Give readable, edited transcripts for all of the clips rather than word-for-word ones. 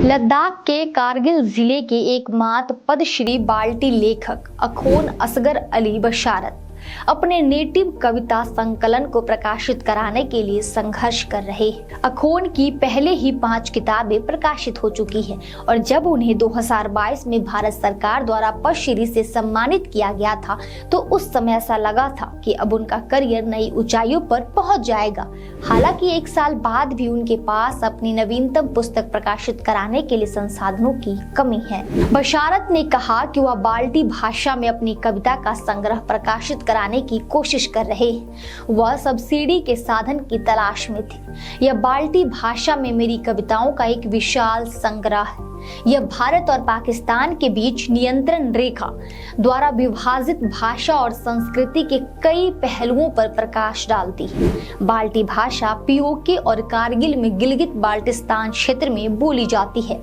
लद्दाख के कारगिल जिले के एकमात्र पद्मश्री बाल्टी लेखक अखोन असगर अली बशारत अपने नेटिव कविता संकलन को प्रकाशित कराने के लिए संघर्ष कर रहे हैं। अखोन की पहले ही 5 किताबें प्रकाशित हो चुकी हैं और जब उन्हें 2022 में भारत सरकार द्वारा पद्मश्री से सम्मानित किया गया था तो उस समय ऐसा लगा था कि अब उनका करियर नई ऊंचाइयों पर पहुंच जाएगा। हालांकि 1 साल बाद भी उनके पास अपनी नवीनतम पुस्तक प्रकाशित कराने के लिए संसाधनों की कमी है। बशारत ने कहा कि वह बाल्टी भाषा में अपनी कविता का संग्रह प्रकाशित कराने की कोशिश कर रहे हैं। वह सब्सिडी के साधन की तलाश में थे। यह बाल्टी भाषा में मेरी कविताओं का एक विशाल संग्रह है। यह भारत और पाकिस्तान के बीच नियंत्रण रेखा द्वारा विभाजित भाषा और संस्कृति के कई पहलुओं पर प्रकाश डालती है। बाल्टी भाषा पीओके और कारगिल में गिलगित बाल्टिस्तान क्षेत्र में बोली जाती है।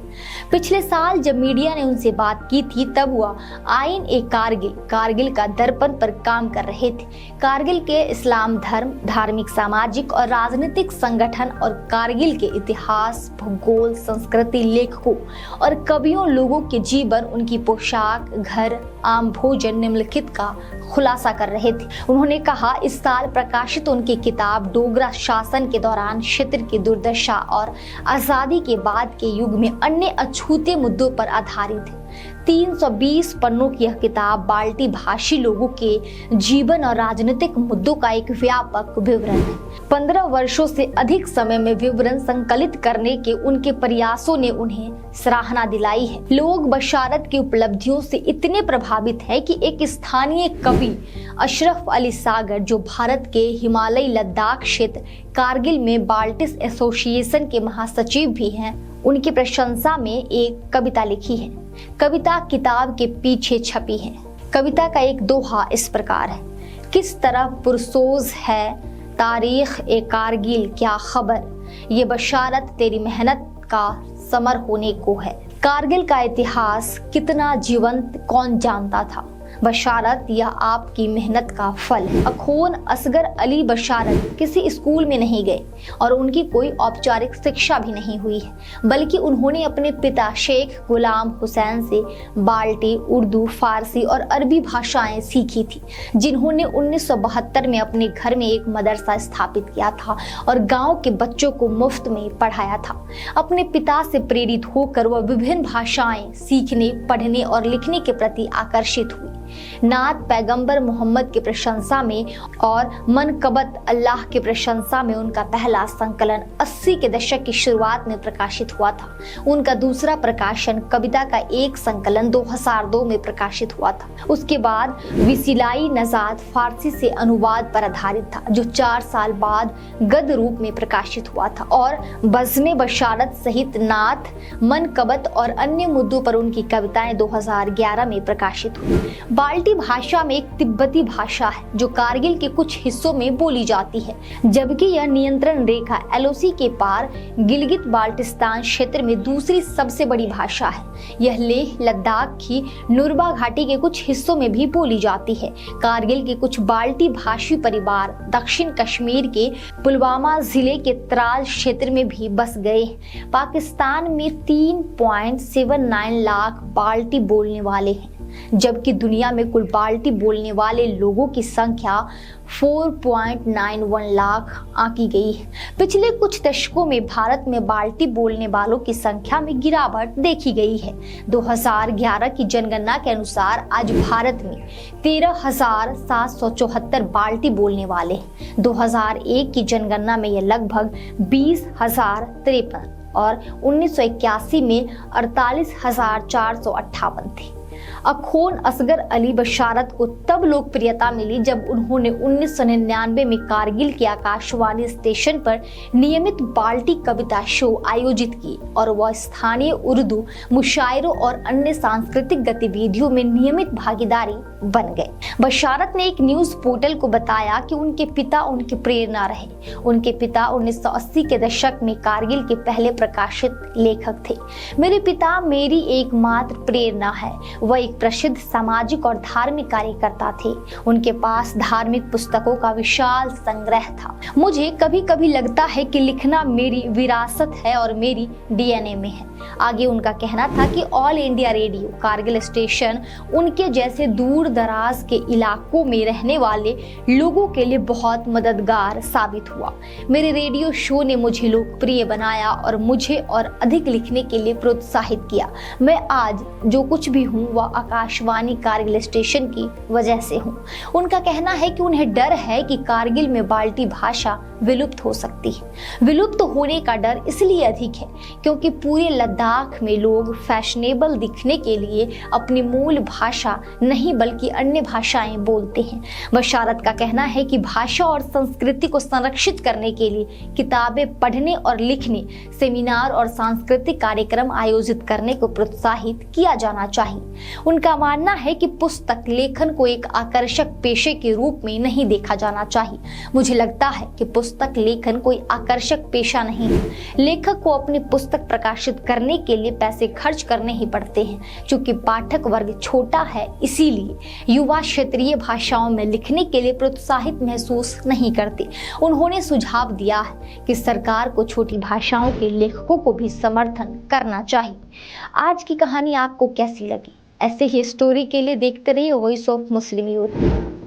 पिछले साल जब मीडिया ने उनसे बात की थी तब वह आइन ए कारगिल का दर्पण पर काम कर रहे थे। कारगिल के इस्लाम धर्म, धार्मिक, सामाजिक और राजनीतिक संगठन और कारगिल के इतिहास, भूगोल, संस्कृति, लेखकों और कवियों, लोगों के जीवन, उनकी पोशाक, घर, आम भोजन, निम्नलिखित का खुलासा कर रहे थे। उन्होंने कहा, इस साल प्रकाशित उनकी किताब डोगरा शासन के दौरान क्षेत्र की दुर्दशा और आजादी के बाद के युग में अन्य अछूते मुद्दों पर आधारित है। 320 पन्नों की यह किताब बाल्टी भाषी लोगों के जीवन और राजनीतिक मुद्दों का एक व्यापक विवरण है। 15 वर्षों से अधिक समय में विवरण संकलित करने के उनके प्रयासों ने उन्हें सराहना दिलाई है। लोग बशारत की उपलब्धियों से इतने प्रभावित हैं कि एक स्थानीय कवि अशरफ अली सागर, जो भारत के हिमालयी लद्दाख क्षेत्र कारगिल में बाल्टिस एसोसिएशन के महासचिव भी हैं, उनकी प्रशंसा में एक कविता लिखी है। कविता किताब के पीछे छपी है। कविता का एक दोहा इस प्रकार है, किस तरह पुरसोज है तारीख ए कारगिल, क्या खबर ये बशारत तेरी मेहनत का समर होने को है। कारगिल का इतिहास कितना जीवंत कौन जानता था। बशारत यह आपकी मेहनत का फल है। अखोन असगर अली बशारत किसी स्कूल में नहीं गए और उनकी कोई औपचारिक शिक्षा भी नहीं हुई है, बल्कि उन्होंने अपने पिता शेख गुलाम हुसैन से बाल्टी, उर्दू, फारसी और अरबी भाषाएं सीखी थी, जिन्होंने 1972 में अपने घर में एक मदरसा स्थापित किया था और गांव के बच्चों को मुफ्त में पढ़ाया था। अपने पिता से प्रेरित होकर वह विभिन्न भाषाएं सीखने, पढ़ने और लिखने के प्रति आकर्षित हुई। नात पैगंबर मोहम्मद की प्रशंसा में और मनकबत अल्लाह की प्रशंसा में उनका पहला संकलन 80 के दशक की शुरुआत में प्रकाशित हुआ था। उनका दूसरा प्रकाशन कविता का एक संकलन 2002 में प्रकाशित हुआ था। उसके बाद विसिलाई नजात फारसी से अनुवाद पर आधारित था, जो 4 साल बाद गद्य रूप में प्रकाशित हुआ था, और बज़्म बशारत सहित नात, मनकबत और अन्य मुद्दों पर उनकी कविताएं 2011 में प्रकाशित हुई। बाल्टी भाषा में एक तिब्बती भाषा है जो कारगिल के कुछ हिस्सों में बोली जाती है, जबकि यह नियंत्रण रेखा एलओसी के पार गिलगित बाल्टिस्तान क्षेत्र में दूसरी सबसे बड़ी भाषा है। यह लेह लद्दाख की नुरबा घाटी के कुछ हिस्सों में भी बोली जाती है। कारगिल के कुछ बाल्टी भाषी परिवार दक्षिण कश्मीर के पुलवामा जिले के त्राल क्षेत्र में भी बस गए। पाकिस्तान में 3.79 लाख बाल्टी बोलने वाले हैं, जबकि दुनिया में कुल बाल्टी बोलने वाले लोगों की संख्या 4.91 लाख आंकी गई है। पिछले कुछ दशकों में भारत में बाल्टी बोलने वालों की संख्या में गिरावट देखी गई है। 2011 की जनगणना के अनुसार आज भारत में 13,774 बाल्टी बोलने वाले हैं। 2001 की जनगणना में यह लगभग 20,053 और 1981 में 48,458 थे। अखोन असगर अली बशारत को तब लोकप्रियता मिली जब उन्होंने 1999 में कारगिल के आकाशवाणी स्टेशन पर नियमित बाल्टी कविता शो आयोजित की और वह स्थानीय उर्दू मुशायरों और अन्य सांस्कृतिक गतिविधियों में नियमित भागीदारी बन गए। बशारत ने एक न्यूज पोर्टल को बताया कि उनके पिता उनकी प्रेरणा रहे। उनके पिता 1980 के दशक में कारगिल के पहले प्रकाशित लेखक थे। मेरे पिता मेरी एकमात्र प्रेरणा है। वह एक एक प्रसिद्ध सामाजिक और धार्मिक कार्यकर्ता थे। उनके पास धार्मिक पुस्तकों का विशाल संग्रह था। मुझे कभी कभी लगता है कि लिखना मेरी विरासत है और मेरी डीएनए में है। आगे उनका कहना था कि all India radio Kargil station उनके जैसे दूर दराज के इलाकों में रहने वाले लोगों के लिए बहुत मददगार साबित हुआ। मेरे रेडियो शो ने मुझे लोकप्रिय बनाया और मुझे और अधिक लिखने के लिए प्रोत्साहित किया। मैं आज जो कुछ भी हूँ वह आकाशवाणी कारगिल स्टेशन की वजह से हूँ। उनका कहना है कि उन्हें डर है कि कारगिल में बाल्टी भाषा विलुप्त हो सकती है। विलुप्त होने का डर इसलिए अधिक है क्योंकि पूरे लद्दाख में लोग फैशनेबल दिखने के लिए अपनी मूल भाषा नहीं बल्कि अन्य भाषाएं बोलते हैं। बशारत का कहना है कि भाषा और संस्कृति को संरक्षित करने के लिए किताबें पढ़ने और लिखने, सेमिनार और सांस्कृतिक कार्यक्रम आयोजित करने को प्रोत्साहित किया जाना चाहिए। उनका मानना है कि पुस्तक लेखन को एक आकर्षक पेशे के रूप में नहीं देखा जाना चाहिए। मुझे लगता है कि पुस्तक लेखन कोई आकर्षक पेशा नहीं है। लेखक को अपनी पुस्तक प्रकाशित करने के लिए पैसे खर्च करने ही पड़ते हैं। चूंकि पाठक वर्ग छोटा है, इसीलिए युवा क्षेत्रीय भाषाओं में लिखने के लिए प्रोत्साहित महसूस नहीं करते। उन्होंने सुझाव दिया है कि सरकार को छोटी भाषाओं के लेखकों को भी समर्थन करना चाहिए। आज की कहानी आपको कैसी लगी? ऐसे ही स्टोरी के लिए देखते रहिए वॉइस ऑफ मुस्लिम यूथ।